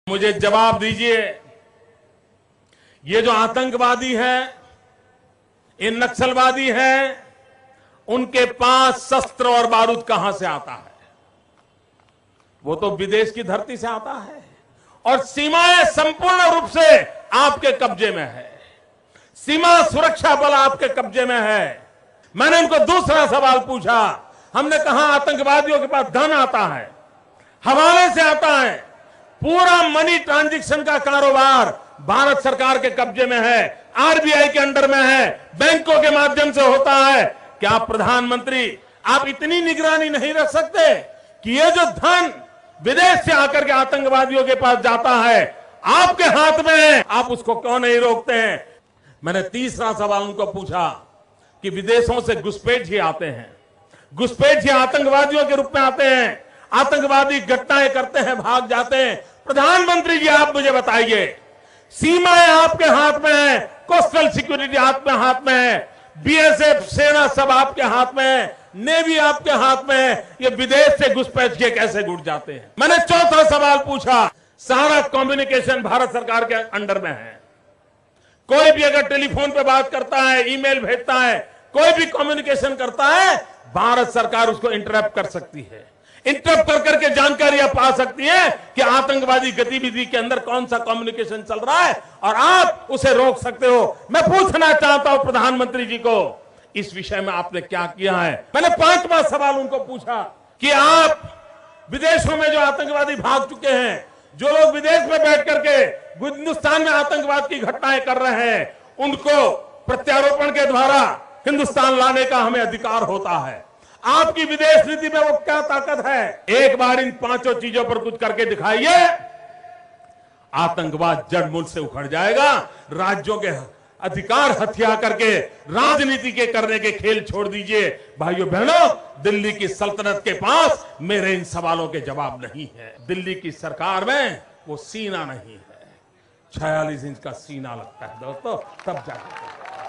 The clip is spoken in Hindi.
मुझे जवाब दीजिए, ये जो आतंकवादी हैं, ये नक्सलवादी हैं, उनके पास शस्त्र और बारूद कहां से आता है? वो तो विदेश की धरती से आता है और सीमाएं संपूर्ण रूप से आपके कब्जे में है। सीमा सुरक्षा बल आपके कब्जे में है। मैंने उनको दूसरा सवाल पूछा। हमने कहा आतंकवादियों के पास धन आता है, हवाले से आता है, पूरा मनी ट्रांजैक्शन का कारोबार भारत सरकार के कब्जे में है, आरबीआई के अंडर में है, बैंकों के माध्यम से होता है। क्या प्रधानमंत्री आप इतनी निगरानी नहीं रख सकते कि ये जो धन विदेश से आकर के आतंकवादियों के पास जाता है आपके हाथ में है, आप उसको क्यों नहीं रोकते हैं? मैंने तीसरा सवाल उनको पूछा कि विदेशों से घुसपैठिए आते हैं, घुसपैठिए आतंकवादियों के रूप में आते हैं, आतंकवादी घटनाएं करते हैं, भाग जाते हैं। प्रधानमंत्री जी आप मुझे बताइए, सीमाएं आपके हाथ में है, कोस्टल सिक्योरिटी आपके हाथ में है, बीएसएफ सेना सब आपके हाथ में है, नेवी आपके हाथ में है, ये विदेश से घुसपैठ के कैसे घुस जाते हैं? मैंने चौथा सवाल पूछा, सारा कम्युनिकेशन भारत सरकार के अंडर में है। कोई भी अगर टेलीफोन पे बात करता है, ईमेल भेजता है, कोई भी कम्युनिकेशन करता है, भारत सरकार उसको इंटरप्ट कर सकती है। इंटरप्ट कर करके जानकारियां पा सकती है कि आतंकवादी गतिविधि के अंदर कौन सा कम्युनिकेशन चल रहा है और आप उसे रोक सकते हो। मैं पूछना चाहता हूं प्रधानमंत्री जी को, इस विषय में आपने क्या किया है? मैंने पांचवा सवाल उनको पूछा कि आप विदेशों में जो आतंकवादी भाग चुके हैं, जो लोग विदेश में बैठ करके हिंदुस्तान में आतंकवाद की घटनाएं कर रहे हैं, उनको प्रत्यारोपण के द्वारा हिंदुस्तान लाने का हमें अधिकार होता है। आपकी विदेश नीति में वो क्या ताकत है? एक बार इन पांचों चीजों पर कुछ करके दिखाइए, आतंकवाद जड़ मूल से उखड़ जाएगा। राज्यों के अधिकार हथिया करके राजनीति के करने के खेल छोड़ दीजिए। भाइयों बहनों, दिल्ली की सल्तनत के पास मेरे इन सवालों के जवाब नहीं है। दिल्ली की सरकार में वो सीना नहीं है, 46 इंच का सीना लगता है दोस्तों, तब जाकर